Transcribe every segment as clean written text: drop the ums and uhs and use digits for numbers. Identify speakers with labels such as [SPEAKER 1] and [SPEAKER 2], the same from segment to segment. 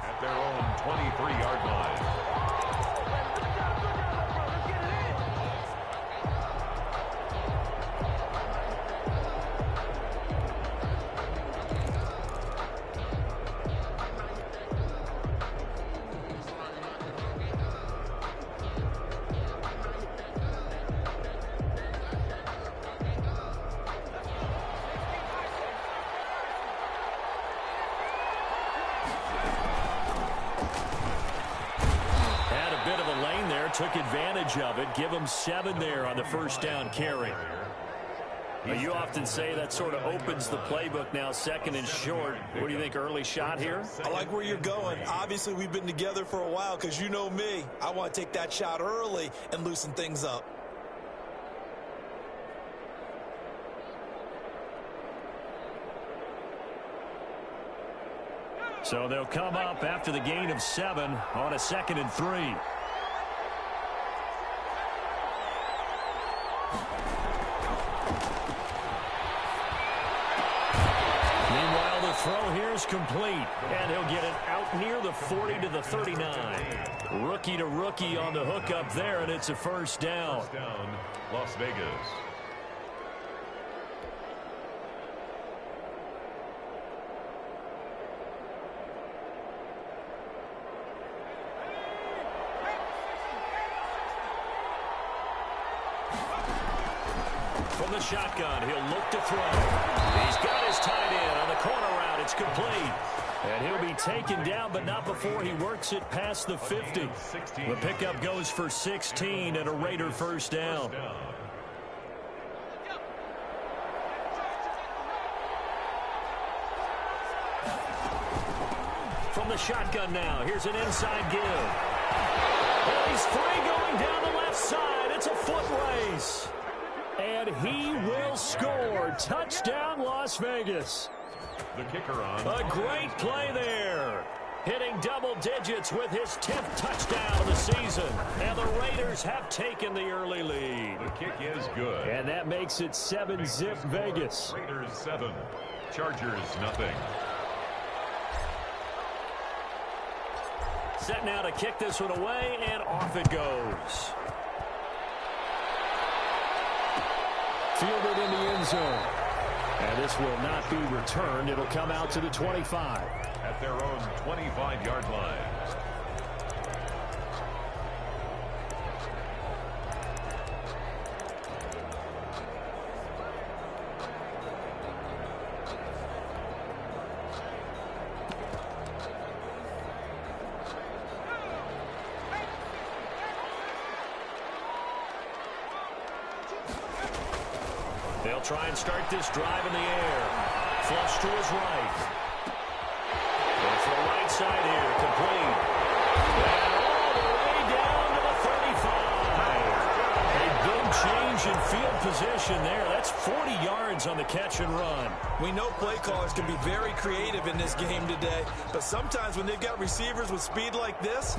[SPEAKER 1] At their own 23-yard line.
[SPEAKER 2] Took advantage of it. Give him 7 there on the first down carry. You often say that sort of opens the playbook now, second and short. What do you think, early shot here?
[SPEAKER 3] I like where you're going. Obviously, we've been together for a while because you know me. I want to take that shot early and loosen things up.
[SPEAKER 2] So they'll come up after the gain of 7 on a 2nd and 3. Throw here is complete, and he'll get it out near the 40 to the 39. Rookie to rookie on the hookup there, and it's a first down.
[SPEAKER 1] First down, Las Vegas.
[SPEAKER 2] From the shotgun, he'll look to throw. He's got his tight end on the corner route. It's complete. And he'll be taken down, but not before he works it past the 50. The pickup goes for 16 and a Raider first down. From the shotgun now, here's an inside give. And he's free going down the left side. It's a foot race. And he will score. Touchdown, Las Vegas.
[SPEAKER 1] The kicker on.
[SPEAKER 2] A great play there. Hitting double digits with his 10th touchdown of the season. And the Raiders have taken the early lead.
[SPEAKER 1] The kick is good.
[SPEAKER 2] And that makes it 7-zip Vegas.
[SPEAKER 1] Raiders 7. Chargers nothing.
[SPEAKER 2] Set now to kick this one away, and off it goes. Fielded in the end zone. And this will not be returned. It'll come out to the 25.
[SPEAKER 1] At their own 25-yard line.
[SPEAKER 2] They'll try and start this drive in the air. Flush to his right. Going for the right side here. Complete. And all the way down to the 35. A big change in field position there. That's 40 yards on the catch and run.
[SPEAKER 3] We know play callers can be very creative in this game today, but sometimes when they've got receivers with speed like this,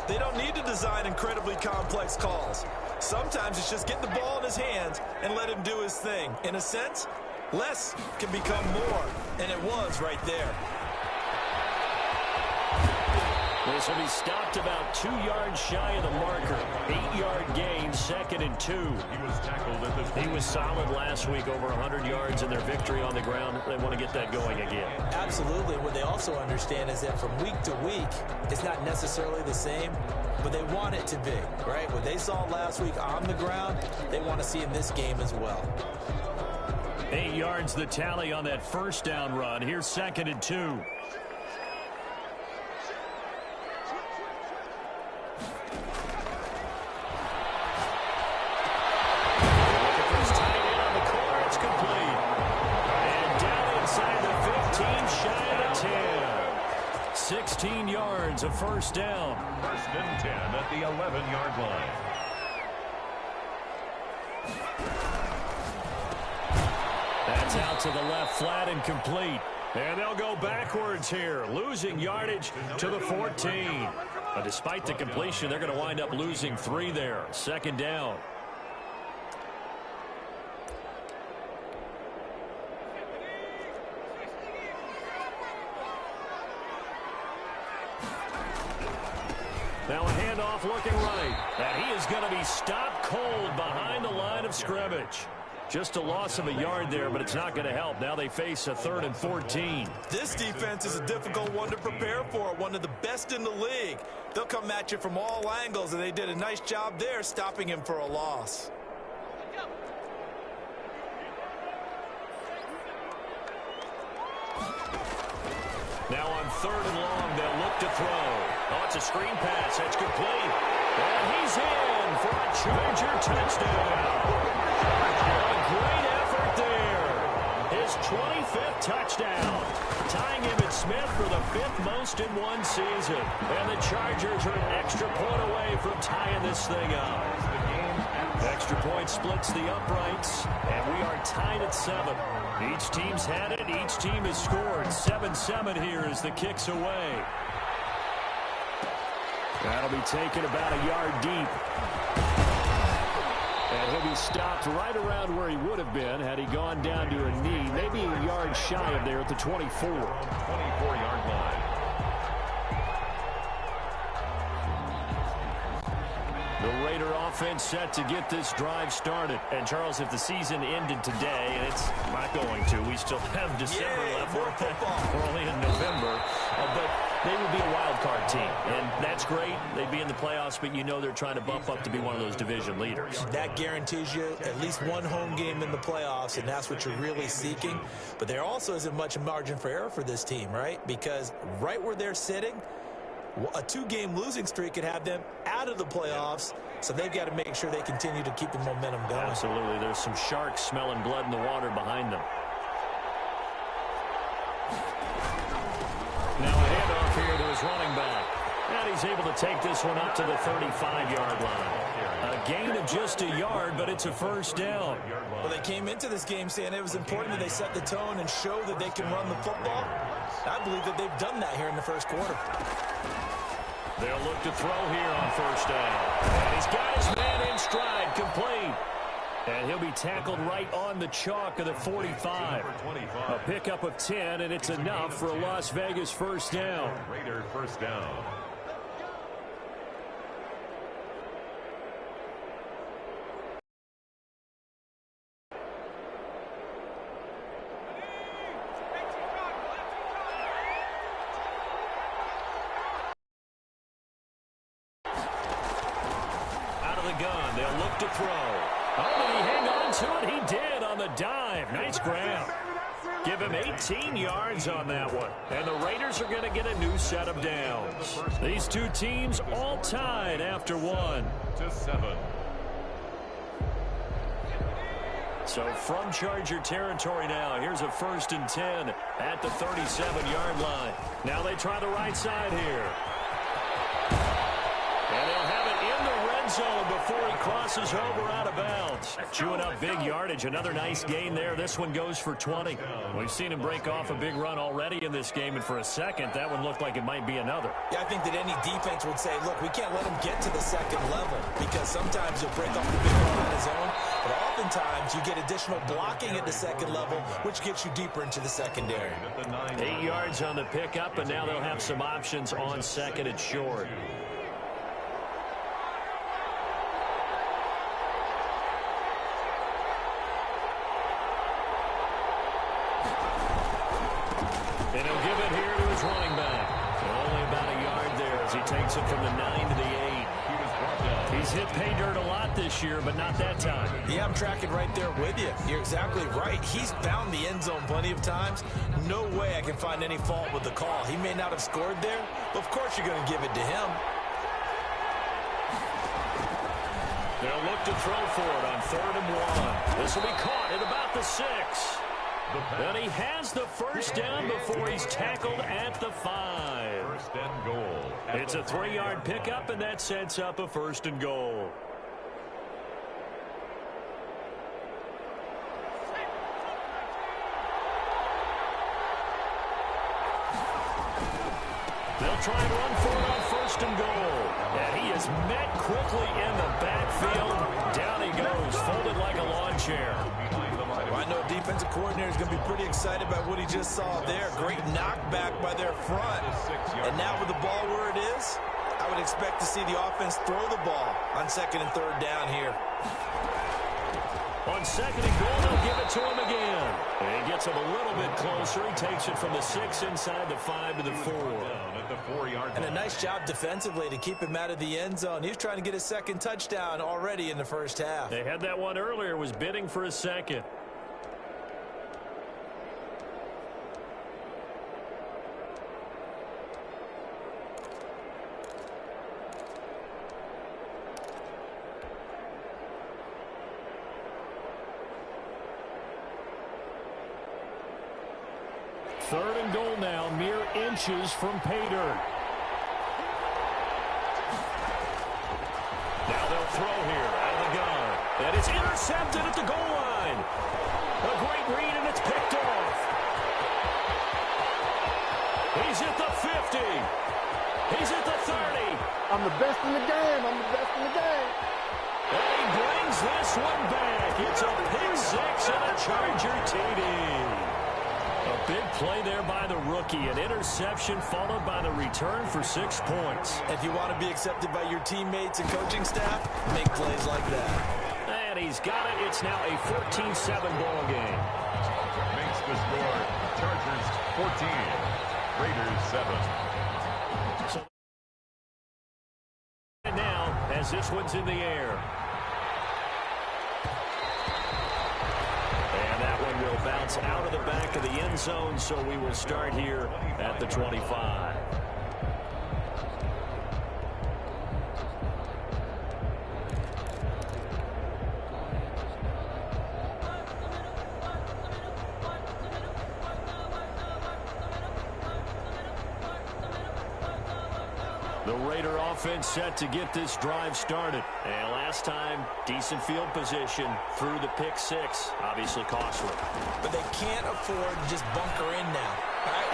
[SPEAKER 3] they don't need to design incredibly complex calls. Sometimes it's just get the ball in his hands and let him do his thing. In a sense, less can become more, and it was right there.
[SPEAKER 2] This will be stopped about 2 yards shy of the marker. 8-yard gain, 2nd and 2.
[SPEAKER 1] He was tackled at the...
[SPEAKER 2] He was solid last week, over 100 yards in their victory on the ground. They want to get that going again.
[SPEAKER 4] Absolutely. What they also understand is that from week to week, it's not necessarily the same, but they want it to be, right? What they saw last week on the ground, they want to see in this game as well.
[SPEAKER 2] 8 yards the tally on that first down run. Here's 2nd and 2. A first down.
[SPEAKER 1] First and 10 at the 11-yard line.
[SPEAKER 2] That's out to the left flat and complete. And they'll go backwards here, losing yardage to the 14. But despite the completion, they're going to wind up losing 3 there. 2nd down. Now a handoff looking right. And he is going to be stopped cold behind the line of scrimmage. Just a loss of a yard there, but it's not going to help. Now they face a 3rd and 14.
[SPEAKER 3] This defense is a difficult one to prepare for, one of the best in the league. They'll come at you from all angles, and they did a nice job there stopping him for a loss.
[SPEAKER 2] Now on 3rd and long, they'll look to throw. Oh, it's a screen pass. It's complete. And he's in for a Charger touchdown. A great effort there. His 25th touchdown. Tying him at Smith for the 5th most in one season. And the Chargers are an extra point away from tying this thing up. Extra point splits the uprights, and we are tied at 7. Each team's had it. Each team has scored. 7-7 here as the kick's away. That'll be taken about a yard deep. And he'll be stopped right around where he would have been had he gone down to a knee. Maybe a yard shy of there at the 24.
[SPEAKER 1] 24-yard line.
[SPEAKER 2] The Raider offense set to get this drive started. And, Charles, if the season ended today, and it's not going to, we still have December left. We're only in November. But they would be a wild card team. And that's great. They'd be in the playoffs, but you know they're trying to bump up to be one of those division leaders.
[SPEAKER 4] That guarantees you at least one home game in the playoffs, and that's what you're really seeking. But there also isn't much margin for error for this team, right? Because right where they're sitting, a 2-game losing streak could have them out of the playoffs, so they've got to make sure they continue to keep the momentum going.
[SPEAKER 2] Absolutely. There's some sharks smelling blood in the water behind them. Now a handoff here to his running back. And he's able to take this one up to the 35-yard line. A gain of just a yard, but it's a first down.
[SPEAKER 3] Well, they came into this game saying it was important that they set the tone and show that they can run the football. I believe that they've done that here in the first quarter.
[SPEAKER 2] They'll look to throw here on first down. And he's got his man in stride, complete. And he'll be tackled right on the chalk of the 45. A pickup of 10, and it's enough for a Las Vegas first down.
[SPEAKER 1] Raider first down.
[SPEAKER 2] Gun. They'll look to throw. Oh, did he hang on to it? He did on the dive. Nice grab. Give him 18 yards on that one. And the Raiders are going to get a new set of downs. These two teams all tied after 1.
[SPEAKER 1] To 7.
[SPEAKER 2] So from Charger territory now, here's a 1st and 10 at the 37-yard line. Now they try the right side here. And they'll have it in the red zone before he crosses over out of bounds. Chewing up big yardage. Another nice gain there. This one goes for 20. We've seen him break off a big run already in this game, and for a second, that one looked like it might be another.
[SPEAKER 4] Yeah, I think that any defense would say, look, we can't let him get to the second level because sometimes he'll break off the big run on his own, but oftentimes you get additional blocking at the second level, which gets you deeper into the secondary.
[SPEAKER 2] 8 yards on the pickup, and now they'll have some options on second and short. And he'll give it here to his running back. Only about a yard there as he takes it from the 9 to the 8. He's hit pay dirt a lot this year, but not that time.
[SPEAKER 4] Yeah, I'm tracking right there with you. You're exactly right. He's found the end zone plenty of times. No way I can find any fault with the call. He may not have scored there, but of course you're going to give it to him.
[SPEAKER 2] They'll look to throw for it on 3rd and 1. This will be caught at about the 6. And he has the first down before he's tackled at the 5.
[SPEAKER 1] First and goal.
[SPEAKER 2] It's a 3-yard pickup, and that sets up a 1st and goal. They'll try and run for it on 1st and goal. And he is met quickly in the backfield. Down he goes, folded like a lawn chair.
[SPEAKER 3] Well, I know defensive coordinator is going to be pretty excited about what he just saw there. Great knockback by their front. And now with the ball where it is, I would expect to see the offense throw the ball on 2nd and 3rd down here.
[SPEAKER 2] On 2nd and goal, they'll give it to him again. And he gets him a little bit closer. He takes it from the 6 inside the 5 to the 4.
[SPEAKER 1] At the 4-yard
[SPEAKER 3] And a
[SPEAKER 1] line.
[SPEAKER 3] nice job defensively to keep him out of the end zone. He was trying to get his 2nd touchdown already in the first half.
[SPEAKER 2] They had that one earlier, was bidding for a 2nd. Third and goal now, mere inches from pay dirt. Now they'll throw here out of the gun. And it's intercepted at the goal line. A great read, and it's picked off. He's at the 50. He's at the 30.
[SPEAKER 5] I'm the best in the game. I'm the best in the game.
[SPEAKER 2] And he brings this one back. It's a pick 6 and a Charger TD. A big play there by the rookie. An interception followed by the return for 6 points.
[SPEAKER 3] If you want to be accepted by your teammates and coaching staff, make plays like that.
[SPEAKER 2] And he's got it. It's now a 14-7 ball game.
[SPEAKER 1] Makes the score. Chargers 14. Raiders 7.
[SPEAKER 2] So and now, as this one's in the air. And that one will bounce out of the back of the end zone, so we will start here at the 25. The Raider offense set to get this drive started. And last time, decent field position through the pick 6. Obviously costly.
[SPEAKER 3] But they can't afford to just bunker in now. All right?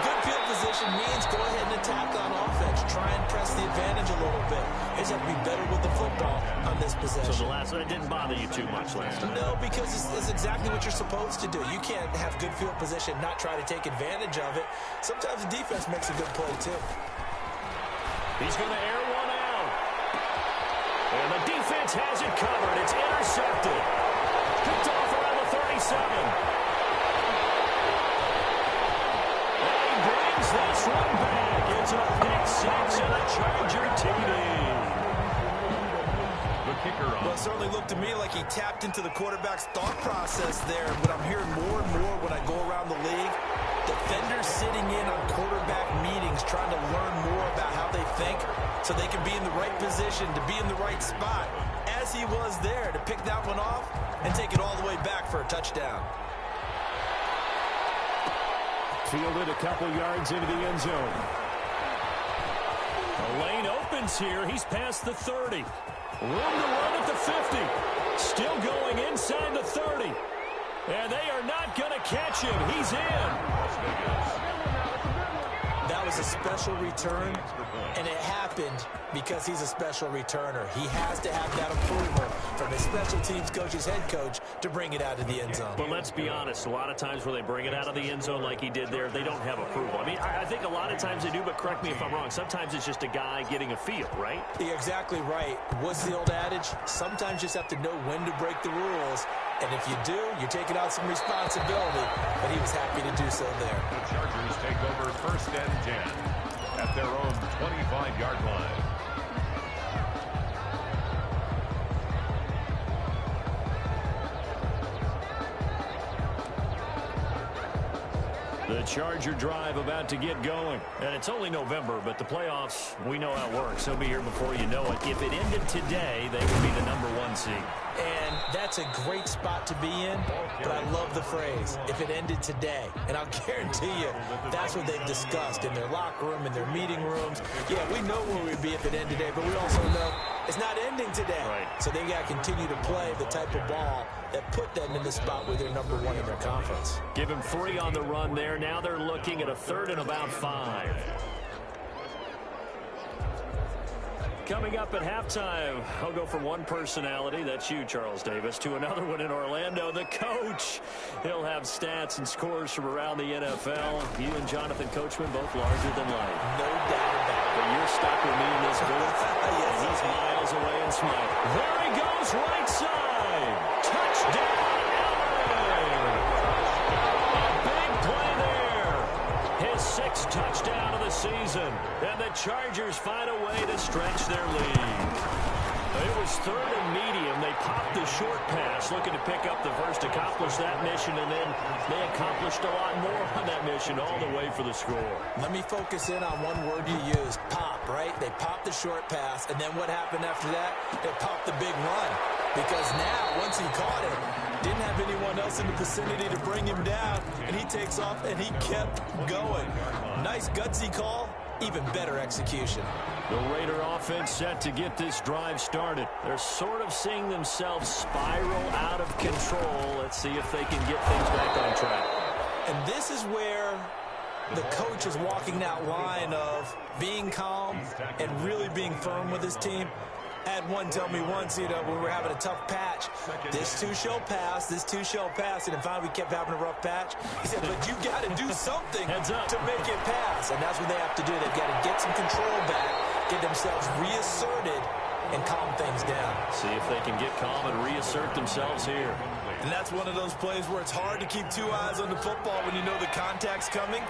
[SPEAKER 3] Good field position means go ahead and attack on offense. Try and press the advantage a little bit. They just have to be better with the football on this possession.
[SPEAKER 2] So the last one didn't bother you too much last time?
[SPEAKER 3] No, because it's exactly what you're supposed to do. You can't have good field position, not try to take advantage of it. Sometimes the defense makes a good play, too.
[SPEAKER 2] He's going to air one out. And the defense has it covered. It's intercepted. Picked off around the 37. And he brings this one back. It's a pick 6 and a Charger TD.
[SPEAKER 1] The kicker on.
[SPEAKER 3] Well, it certainly looked to me like he tapped into the quarterback's thought process there. But I'm hearing more and more when I go around the league, defenders sitting in on quarterback meetings trying to learn more about how they think so they can be in the right position, to be in the right spot, as he was there to pick that one off and take it all the way back for a touchdown.
[SPEAKER 2] Fielded a couple yards into the end zone. The lane opens here. He's past the 30. Room to run at the 50. Still going inside the 30. And they are not going to catch him. He's in.
[SPEAKER 3] That was a special return, and it happened because he's a special returner. He has to have that approval from his special teams coach, his head coach, to bring it out of the end zone.
[SPEAKER 2] But let's be honest, a lot of times when they bring it out of the end zone like he did there, they don't have approval. I mean, I think a lot of times they do, but correct me if I'm wrong. Sometimes it's just a guy getting a feel, right?
[SPEAKER 3] You're exactly right. What's the old adage? Sometimes you just have to know when to break the rules. And if you do, you're taking on some responsibility. But he was happy to do so there.
[SPEAKER 1] The Chargers take over 1st and 10 at their own 25-yard line.
[SPEAKER 2] The Charger drive about to get going. And it's only November, but the playoffs, we know how it works. They'll be here before you know it. If it ended today, they would be the #1 seed.
[SPEAKER 3] And that's a great spot to be in, but I love the phrase, if it ended today. And I'll guarantee you, that's what they've discussed in their locker room, in their meeting rooms. Yeah, we know where we'd be if it ended today, but we also know it's not ending today.
[SPEAKER 2] Right.
[SPEAKER 3] So they've got to continue to play the type of ball that put them in the spot where they're #1 in their conference.
[SPEAKER 2] Give him 3 on the run there. Now they're looking at a 3rd and about 5. Coming up at halftime, I'll go from one personality, that's you, Charles Davis, to another one in Orlando, the coach. He'll have stats and scores from around the NFL. You and Jonathan Coachman, both larger than life.
[SPEAKER 3] No doubt about it.
[SPEAKER 2] But you're stuck with me in this Chargers find a way to stretch their lead. It was 3rd and medium. They popped the short pass, looking to pick up the first, accomplish that mission, and then they accomplished a lot more on that mission all the way for the score.
[SPEAKER 4] Let me focus in on one word you used, pop, right? They popped the short pass, and then what happened after that? They popped the big run. Because now, once he caught it, didn't have anyone else in the vicinity to bring him down, and he takes off, and he kept going. Nice gutsy call, even better execution.
[SPEAKER 2] The Raider offense set to get this drive started. They're sort of seeing themselves spiral out of control. Let's see if they can get things back on track.
[SPEAKER 4] And this is where the coach is walking that line of being calm and really being firm with his team. Had one tell me once, when we were having a tough patch, this too shall pass, this too shall pass, and then finally we kept having a rough patch. He said, but you got to do something to make it pass, and that's what they have to do. They've got to get some control back, get themselves reasserted, and calm things down.
[SPEAKER 2] See if they can get calm and reassert themselves here.
[SPEAKER 3] And that's one of those plays where it's hard to keep 2 eyes on the football when you know the contact's coming,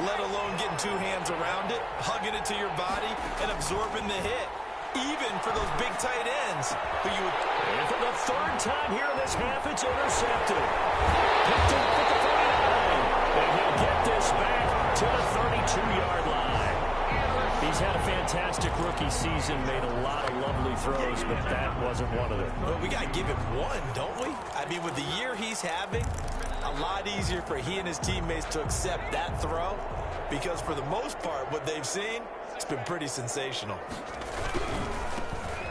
[SPEAKER 3] let alone getting 2 hands around it, hugging it to your body, and absorbing the hit. Even for those big tight ends.
[SPEAKER 2] And for the 3rd time here in this half, it's intercepted. Picked up at the 39. And he'll get this back to the 32-yard line. He's had a fantastic rookie season, made a lot of lovely throws, but that wasn't one of them.
[SPEAKER 4] Well, we got to give him one, don't we? I mean, with the year he's having, a lot easier for he and his teammates to accept that throw, because for the most part, what they've seen, it's been pretty sensational.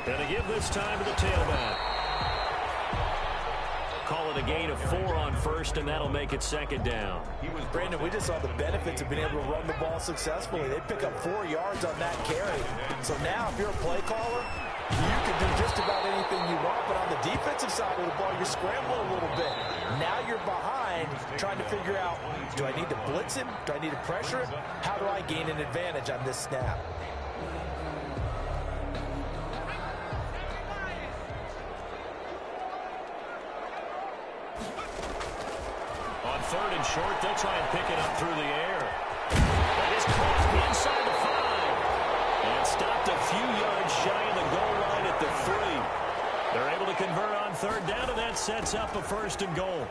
[SPEAKER 2] Going to give this time to the tailback. Call it a gain of 4 on first, and that'll make it 2nd down.
[SPEAKER 4] Brandon, we just saw the benefits of being able to run the ball successfully. They pick up 4 yards on that carry. So now, if you're a play caller, you can do just about anything you want, but on the defensive side of the ball, you're scrambling a little bit. Now you're behind, trying to figure out, do I need to blitz him? Do I need to pressure him? How do I gain an advantage on this snap?
[SPEAKER 2] On 3rd and short, they'll try and pick it up through the air. That is caught inside the 5. And stopped a few yards shy of the goal line at the 3. They're able to convert on 3rd down, and that sets up a 1st and goal.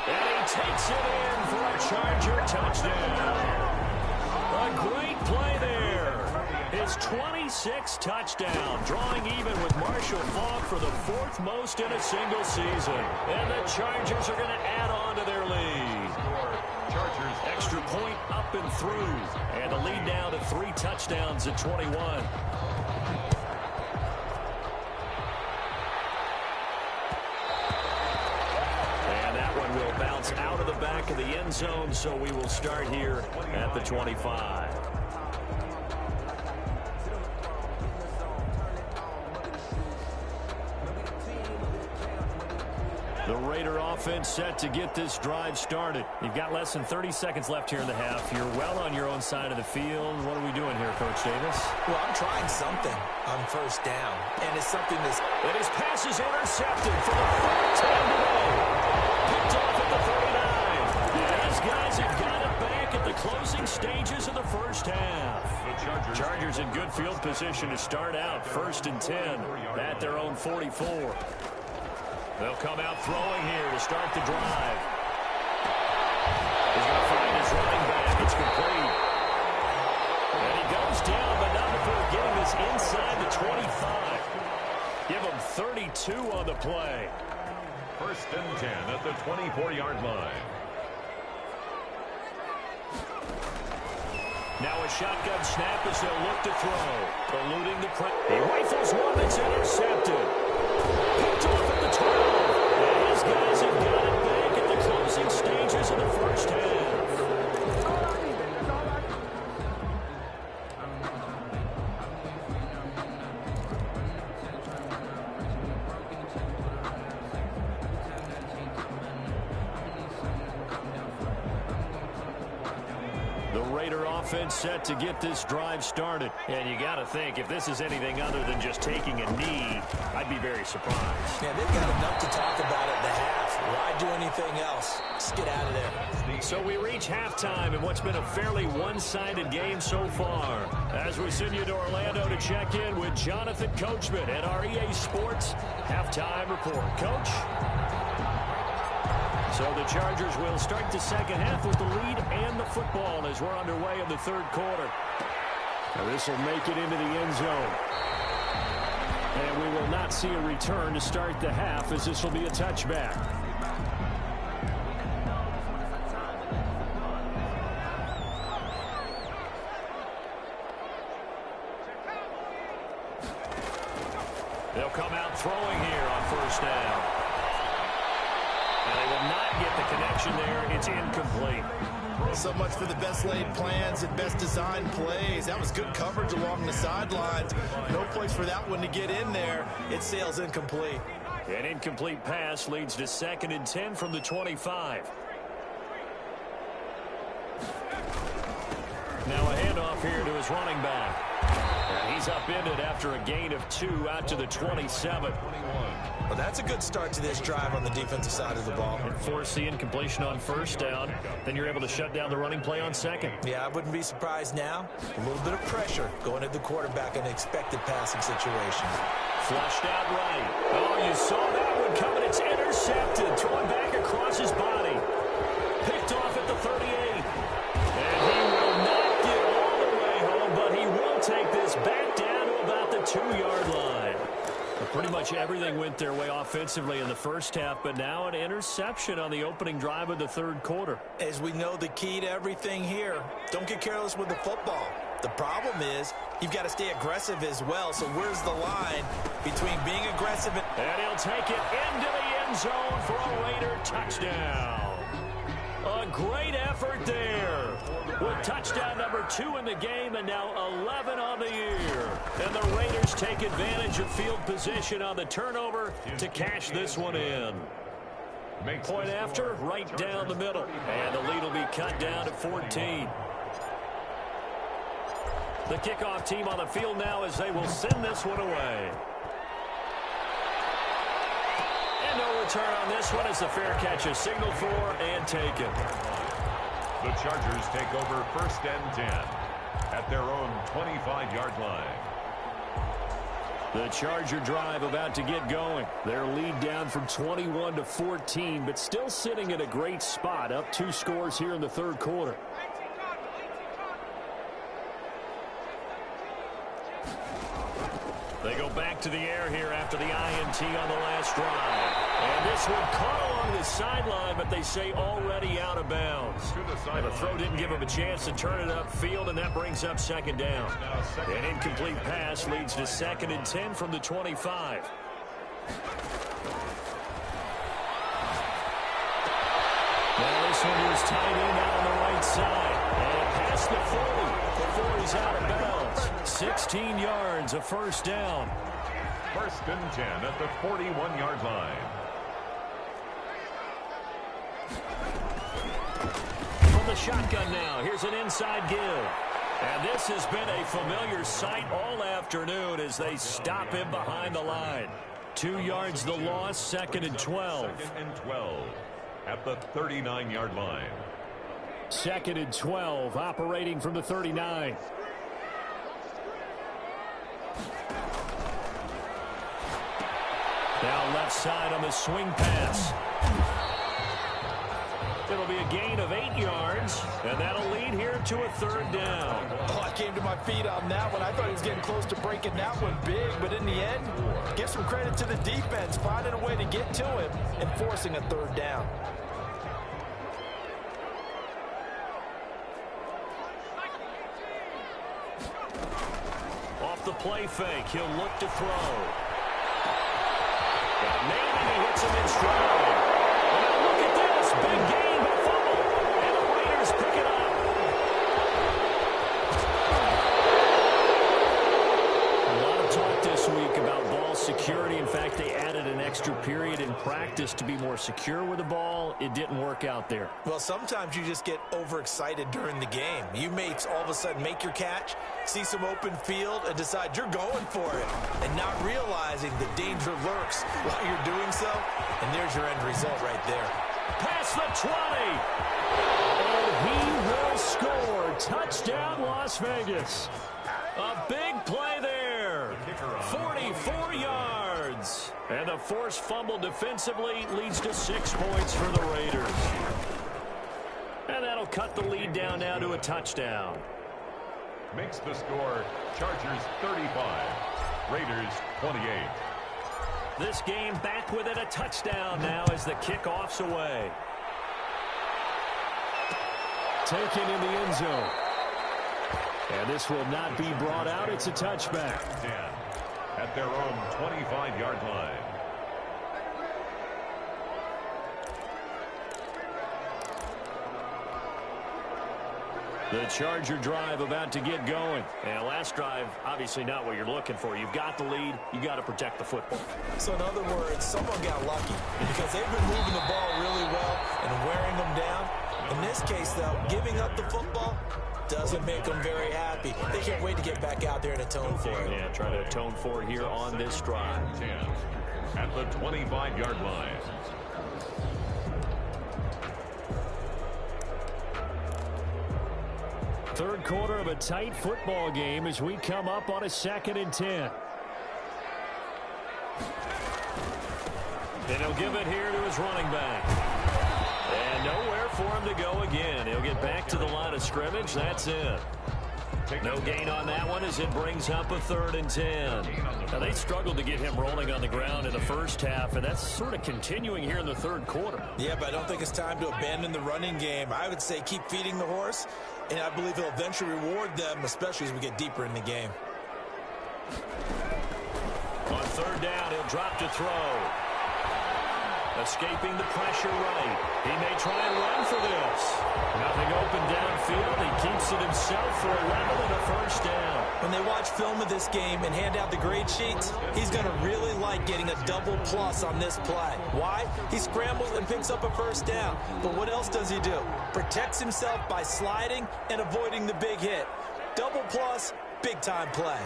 [SPEAKER 2] And he takes it in for a Charger touchdown. A great play there. His 26th touchdown, drawing even with Marshall Faulk for the 4th most in a single season. And the Chargers are going to add on to their lead. Chargers extra point up and through. And the lead now to 3 touchdowns at 21. And that one will bounce out of the back of the end zone, so we will start here at the 25. The Raider offense set to get this drive started. You've got less than 30 seconds left here in the half. You're well on your own side of the field. What are we doing here, Coach Davis?
[SPEAKER 4] Well, I'm trying something on 1st down, and it's something that's...
[SPEAKER 2] And his pass is intercepted for the 3rd time today. Picked off at the 39. These guys have got it back at the closing stages of the 1st half. Chargers in good field position to start out. 1st and 10 at their own 44. They'll come out throwing here to start the drive. He's going to find his running back. It's complete. And he goes down, but not before getting this inside the 25. Give him 32 on the play.
[SPEAKER 1] 1st and 10 at the 24-yard line.
[SPEAKER 2] Now a shotgun snap as they'll look to throw. Eluding the pressure. He rifles one that's intercepted. Picked off at the 12. And his guys have got it back at the closing stages of the 1st half. The Raider offense set to get this drive started. And you got to think, if this is anything other than just taking a knee, I'd be very surprised.
[SPEAKER 4] Yeah, they've got enough to talk about at the half. Why do anything else? Just get out of there.
[SPEAKER 2] So we reach halftime in what's been a fairly one-sided game so far. As we send you to Orlando to check in with Jonathan Coachman at our EA Sports Halftime Report. Coach? So the Chargers will start the second half with the lead and the football as we're underway in the third quarter. Now this will make it into the end zone. And we will not see a return to start the half as this will be a touchback. They'll come out throwing here on first down. And they will not get the connection there. It's incomplete.
[SPEAKER 3] So much for the best laid plans and best designed plays. That was good coverage along the sidelines. No place for that one to get in there. It sails incomplete.
[SPEAKER 2] An incomplete pass leads to 2nd and 10 from the 25. Now a handoff here to his running back. And he's upended after a gain of 2 out to the 27.
[SPEAKER 4] Well, that's a good start to this drive on the defensive side of the ball.
[SPEAKER 2] And force the incompletion on first down. Then you're able to shut down the running play on second.
[SPEAKER 4] Yeah, I wouldn't be surprised now. A little bit of pressure going at the quarterback in an expected passing situation.
[SPEAKER 2] Flushed out right. Oh, you saw that one coming. It's intercepted. Throwing back across his body. Picked off at the 38. And he will not get all the way home, but he will take this back down to about the 2-yard line. Pretty much everything went their way offensively in the first half, but now an interception on the opening drive of the third quarter.
[SPEAKER 4] As we know, the key to everything here, don't get careless with the football. The problem is you've got to stay aggressive as well. So where's the line between being aggressive
[SPEAKER 2] and he'll take it into the end zone for a Raider touchdown. A great effort there. With touchdown number 2 in the game and now 11 on the year. And the Raiders take advantage of field position on the turnover to cash this one in. Point after, right down the middle. And the lead will be cut down to 14. The kickoff team on the field now as they will send this one away. And no return on this one as the fair catch is signaled for and taken.
[SPEAKER 1] The Chargers take over 1st and 10 at their own 25-yard line.
[SPEAKER 2] The Charger drive about to get going. Their lead down from 21 to 14, but still sitting at a great spot, up 2 scores here in the third quarter. They go back to the air here after the INT on the last drive. And this one caught along the sideline, but they say already out of bounds. And the throw didn't give him a chance to turn it upfield, and that brings up 2nd down. An incomplete pass leads to 2nd and 10 from the 25. Now this one is tight end out on the right side. And past the 40 before he's out of bounds. 16 yards, a first down.
[SPEAKER 1] 1st and 10 at the 41-yard line.
[SPEAKER 2] From the shotgun now, here's an inside give. And this has been a familiar sight all afternoon as they stop him behind the line. 2 yards the loss, 2nd and 12.
[SPEAKER 1] 2nd and 12 at the 39-yard line.
[SPEAKER 2] 2nd and 12, operating from the 39. Now left side on the swing pass. It'll be a gain of 8 yards, and that'll lead here to a 3rd down.
[SPEAKER 3] Oh, I came to my feet on that one. I thought he was getting close to breaking that one big, but in the end, give some credit to the defense, finding a way to get to him and forcing a 3rd down.
[SPEAKER 2] Off the play fake, he'll look to throw. Got nailed, and he hits him in stride. And now look at this, big gain, but fumble. And the Raiders pick it up. A lot of talk this week about ball security. In fact, they added an extra period in practice to be more secure with the ball. It didn't work out there.
[SPEAKER 4] Well, sometimes you just get overexcited during the game. You may all of a sudden make your catch, see some open field, and decide you're going for it, and not realizing the danger lurks while you're doing so, and there's your end result right there.
[SPEAKER 2] Past the 20. And he will score. Touchdown, Las Vegas. A big play there. 44 yards. And the forced fumble defensively leads to 6 points for the Raiders. And that'll cut the lead down now to a touchdown.
[SPEAKER 1] Makes the score Chargers 35, Raiders 28.
[SPEAKER 2] This game back within a touchdown now as the kickoff's away. Taken in the end zone. And this will not be brought out. It's a touchback.
[SPEAKER 1] 10 at their own 25-yard line.
[SPEAKER 2] The Charger drive about to get going. And last drive, obviously not what you're looking for. You've got the lead. You got to protect the football.
[SPEAKER 4] So in other words, someone got lucky because they've been moving the ball really well and wearing them down. In this case, though, giving up the football doesn't make them very happy. They can't wait to get back out there and atone for it.
[SPEAKER 2] Yeah, try to atone for it here on this drive.
[SPEAKER 1] 10 at the 25-yard line.
[SPEAKER 2] Third quarter of a tight football game as we come up on a 2nd and 10. And he'll give it here to his running back. And nowhere for him to go again. He'll get back to the line of scrimmage. That's it. No gain on that one as it brings up a 3rd and 10. Now, they struggled to get him rolling on the ground in the first half, and that's sort of continuing here in the third quarter.
[SPEAKER 4] Yeah, but I don't think it's time to abandon the running game. I would say keep feeding the horse, and I believe he'll eventually reward them, especially as we get deeper in the game.
[SPEAKER 2] On 3rd down, he'll drop to throw. Escaping the pressure right. He may try and run for this. Nothing open downfield. He keeps it himself for a level and a 1st down.
[SPEAKER 4] When they watch film of this game and hand out the grade sheets, he's going to really like getting a double plus on this play. Why? He scrambles and picks up a 1st down. But what else does he do? Protects himself by sliding and avoiding the big hit. Double plus, big time play.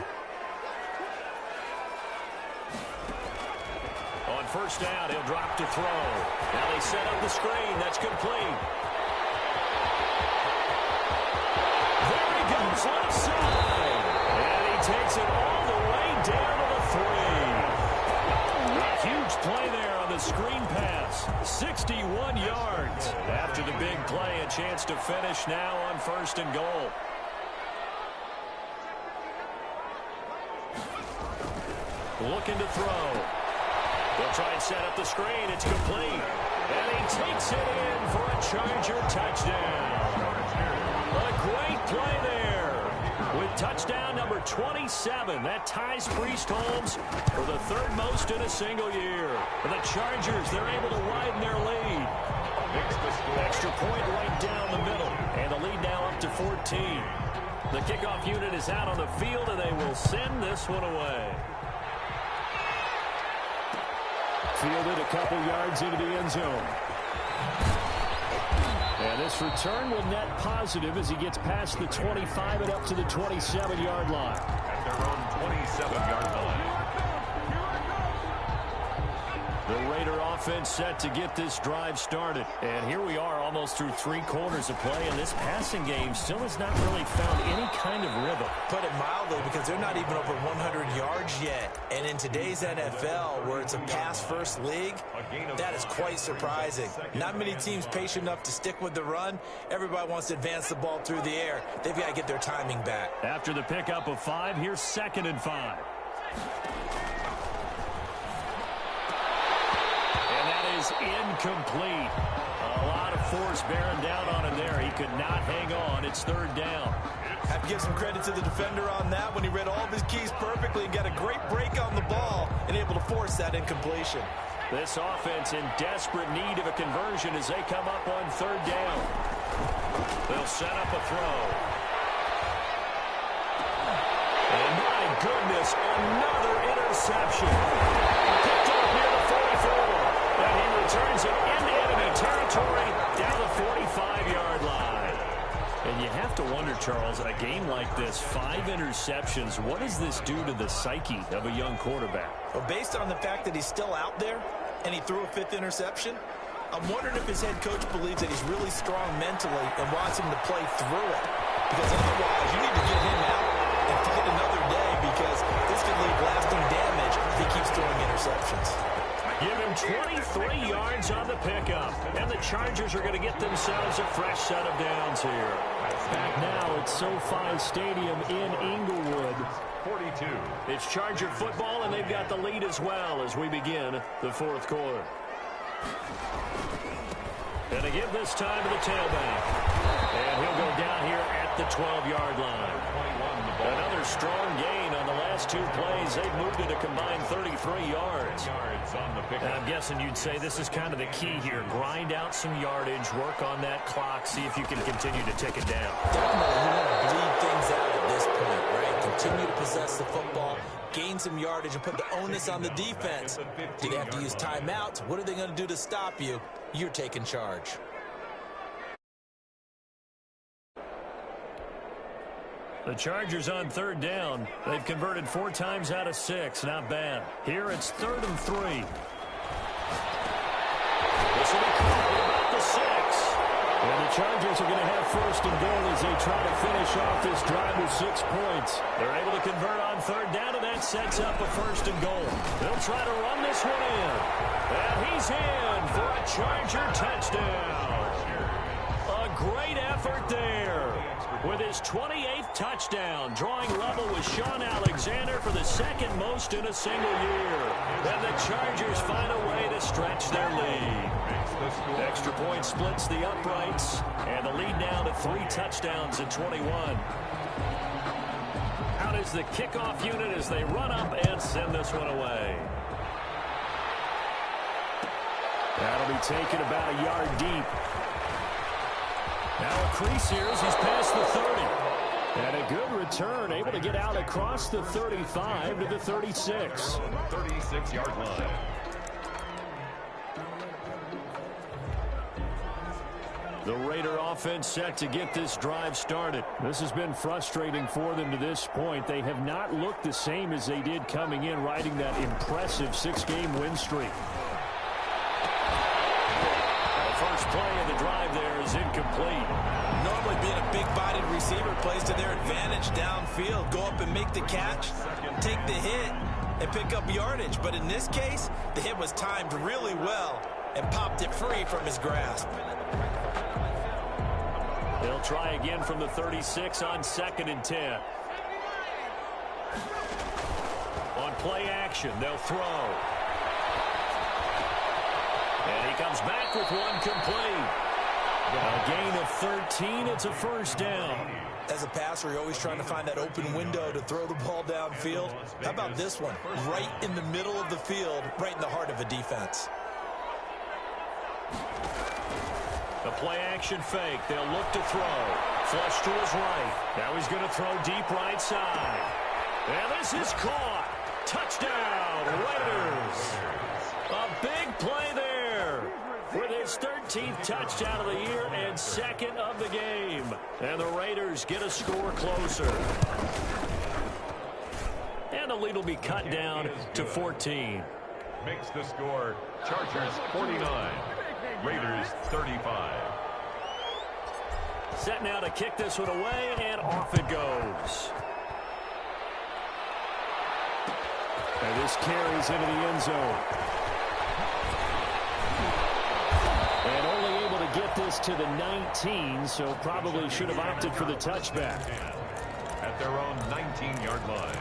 [SPEAKER 2] On 1st down, he'll drop to throw. Now they set up the screen. That's complete. There he goes left side. And he takes it all the way down to the 3. A huge play there on the screen pass. 61 yards. After the big play, a chance to finish now on 1st and goal. Looking to throw. They'll try and set up the screen. It's complete. And he takes it in for a Charger touchdown. A great play there. With touchdown number 27. That ties Priest Holmes for the 3rd most in a single year. For the Chargers, they're able to widen their lead. Extra point right down the middle. And the lead now up to 14. The kickoff unit is out on the field, and they will send this one away. Fielded a couple yards into the end zone. And this return will net positive as he gets past the 25 and up to the 27-yard line.
[SPEAKER 1] At their own 27-yard line.
[SPEAKER 2] The Raider offense set to get this drive started. And here we are almost through 3 quarters of play, and this passing game still has not really found any kind of rhythm.
[SPEAKER 4] Put it mildly, because they're not even over 100 yards yet. And in today's NFL, where it's a pass-first league, that is quite surprising. Not many teams patient enough to stick with the run. Everybody wants to advance the ball through the air. They've got to get their timing back.
[SPEAKER 2] After the pickup of 5, here's 2nd and 5. Incomplete. A lot of force bearing down on him there. He could not hang on. It's 3rd down.
[SPEAKER 4] Have to give some credit to the defender on that when he read all of his keys perfectly and got a great break on the ball and able to force that incompletion.
[SPEAKER 2] This offense in desperate need of a conversion as they come up on 3rd down. They'll set up a throw. And my goodness, another interception. reception. Picked up near the 44. And he returns it into enemy territory down the 45-yard line. And you have to wonder, Charles, a game like this, 5 interceptions, what does this do to the psyche of a young quarterback?
[SPEAKER 4] Well, based on the fact that he's still out there and he threw a 5th interception, I'm wondering if his head coach believes that he's really strong mentally and wants him to play through it. Because otherwise, you need to get him out and fight another day, because this could leave lasting damage if he keeps throwing interceptions.
[SPEAKER 2] Give him 23 yards on the pickup. And the Chargers are going to get themselves a fresh set of downs here. Back now at SoFi Stadium in Inglewood.
[SPEAKER 1] 42.
[SPEAKER 2] It's Charger football, and they've got the lead as well as we begin the 4th quarter. And they give this time to the tailback. And he'll go down here at the 12-yard line. Another strong gain on the last 2 plays. They've moved it a combined 33 yards. And I'm guessing you'd say this is kind of the key here. Grind out some yardage, work on that clock, see if you can continue to tick it down.
[SPEAKER 4] Definitely, you want to bleed things out at this point, right? Continue to possess the football, gain some yardage, and put the onus on the defense. Do they have to use timeouts? What are they going to do to stop you? You're taking charge.
[SPEAKER 2] The Chargers on 3rd down. They've converted 4 times out of 6. Not bad. Here it's 3rd and 3. This will be caught at about the 6. And the Chargers are going to have 1st and goal as they try to finish off this drive with 6 points. They're able to convert on 3rd down, and that sets up a 1st and goal. They'll try to run this one in. And he's in for a Charger touchdown. A great effort there. With his 28th touchdown, drawing level with Sean Alexander for the 2nd most in a single year. And the Chargers find a way to stretch their lead. Extra point splits the uprights, and the lead now to 3 touchdowns at 21. Out is the kickoff unit as they run up and send this one away. That'll be taken about a yard deep. Now a crease here as he's past the 30. And a good return, able to get out across the 35 to the 36.
[SPEAKER 1] 36-yard line.
[SPEAKER 2] The Raider offense set to get this drive started. This has been frustrating for them to this point. They have not looked the same as they did coming in, riding that impressive 6-game win streak. First play of the drive there is incomplete.
[SPEAKER 4] Normally being a big-bodied receiver plays to their advantage downfield. Go up and make the catch, take the hit, and pick up yardage. But in this case, the hit was timed really well and popped it free from his grasp.
[SPEAKER 2] They'll try again from the 36 on 2nd and 10. On play action, they'll throw. And he comes back with one complete. A gain of 13. It's a 1st down.
[SPEAKER 4] As a passer, you're always trying to find that open window to throw the ball downfield. How about this one? Right in the middle of the field, right in the heart of a defense.
[SPEAKER 2] The play-action fake. They'll look to throw. Flush to his right. Now he's going to throw deep right side. And this is caught. Touchdown, Raiders. A big play there with his 13th touchdown of the year and 2nd of the game. And the Raiders get a score closer. And the lead will be cut down to 14.
[SPEAKER 1] Makes the score Chargers 49, Raiders 35.
[SPEAKER 2] Set now to kick this one away, and off it goes. And this carries into the end zone. And only able to get this to the 19, so probably should have opted for the touchback.
[SPEAKER 1] At their own 19-yard line.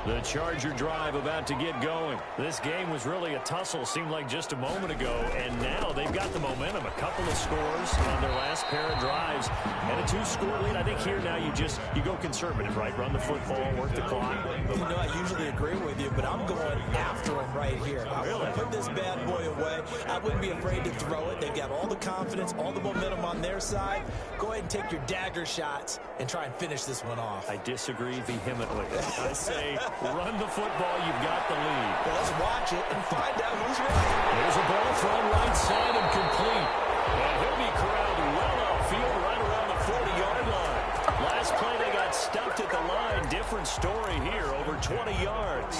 [SPEAKER 2] The Charger drive about to get going. This game was really a tussle, seemed like just a moment ago, and now they've got the momentum. A couple of scores on their last pair of drives, and a 2-score lead. I think here now you go conservative, right? Run the football, work the clock.
[SPEAKER 4] You know, I usually agree with you, but I'm going after him right here. I want to put this bad boy away. I wouldn't be afraid to throw it. They've got all the confidence, all the momentum on their side. Go ahead and take your dagger shots and try and finish this one off.
[SPEAKER 2] I disagree vehemently. I say run the football, you've got the lead.
[SPEAKER 4] Well, let's watch it and find out who's right.
[SPEAKER 2] There's a ball thrown right side and complete. And he'll be corralled well outfield right around the 40-yard line. Last play they got stuffed at the line. Different story here, over 20 yards.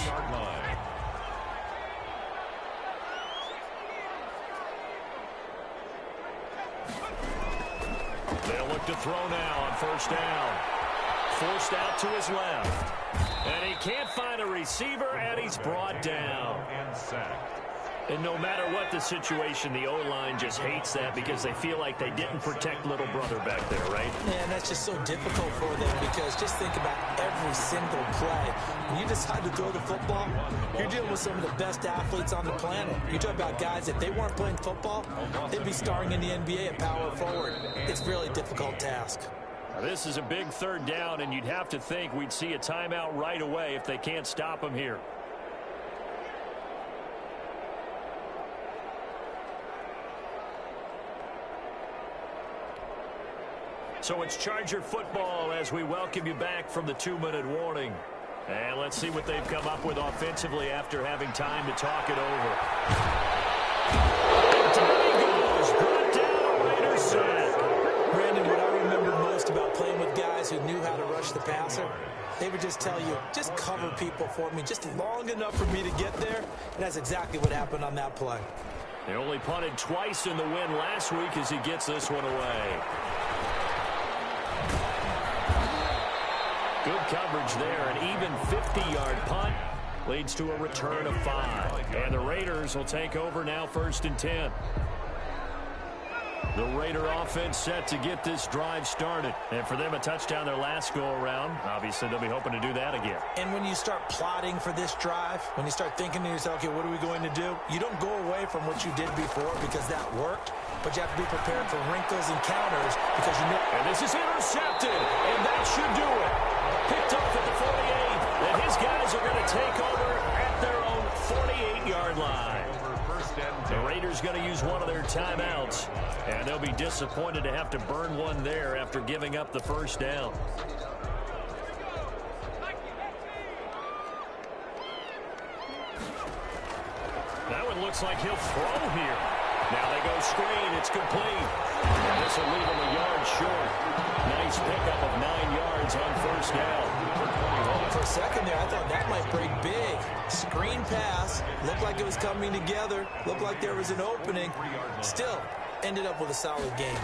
[SPEAKER 2] They'll look to throw now on first down. Forced out to his left. And he can't find a receiver, and he's brought down. And no matter what the situation, the O-line just hates that because they feel like they didn't protect little brother back there, right?
[SPEAKER 4] Man, that's just so difficult for them because just think about every single play. When you decide to throw the football, you're dealing with some of the best athletes on the planet. You talk about guys, if they weren't playing football, they'd be starring in the NBA at power forward. It's a really difficult task.
[SPEAKER 2] Now, this is a big third down, and you'd have to think we'd see a timeout right away if they can't stop him here. So it's Charger football as we welcome you back from the 2-minute warning. And let's see what they've come up with offensively after having time to talk it over. Down he goes. Brought down a Raider sack.
[SPEAKER 4] Brandon, what I remember most about playing with guys who knew how to rush the passer, they would just tell you, just cover people for me, just long enough for me to get there. And that's exactly what happened on that play.
[SPEAKER 2] They only punted twice in the win last week as he gets this one away. Good coverage there. An even 50-yard punt leads to a return of 5. And the Raiders will take over now, 1st and 10. The Raider offense set to get this drive started. And for them, a touchdown their last go-around. Obviously, they'll be hoping to do that again.
[SPEAKER 4] And when you start plotting for this drive, when you start thinking to yourself, okay, what are we going to do? You don't go away from what you did before because that worked. But you have to be prepared for wrinkles and counters because you know.
[SPEAKER 2] And this is intercepted. And that should do it. Picked off at the 48. And his guys are going to take over at their own 48-yard line. The Raiders going to use one of their timeouts. And they'll be disappointed to have to burn one there after giving up the first down. That one looks like he'll throw here. Now they go screen. It's complete. And this will leave him a yard short. Nice pickup of 9 yards on first down.
[SPEAKER 4] For a second there, I thought that might break big. Screen pass. Looked like it was coming together. Looked like there was an opening. Still, ended up with a solid game.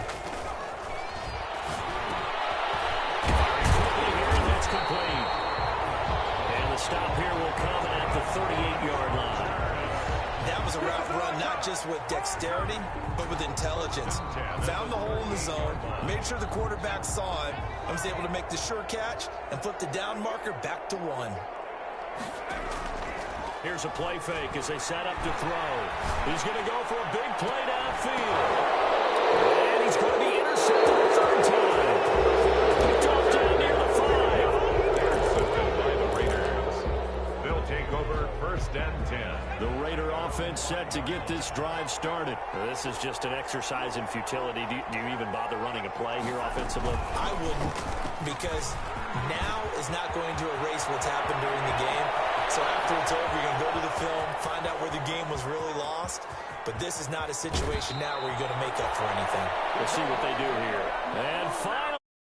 [SPEAKER 2] That's complete. And the stop here will come at the 38-yard line.
[SPEAKER 4] That was a route run, not just with dexterity, but with intelligence. Found the hole in the zone, made sure the quarterback saw it, and was able to make the sure catch and flip the down marker back to 1.
[SPEAKER 2] Here's a play fake as they set up to throw. He's going to go for a big play downfield. And he's going to be intercepted a third time. Picked off down near the 5.
[SPEAKER 1] Intercepted by the Raiders. They'll take over 1st and 10.
[SPEAKER 2] The Raider offense set to get this drive started. This is just an exercise in futility. Do you even bother running a play here offensively?
[SPEAKER 4] I wouldn't, because now is not going to erase what's happened during the game. So after it's over, you're going to go to the film, find out where the game was really lost. But this is not a situation now where you're going to make up for anything.
[SPEAKER 2] We'll see what they do here. And fire.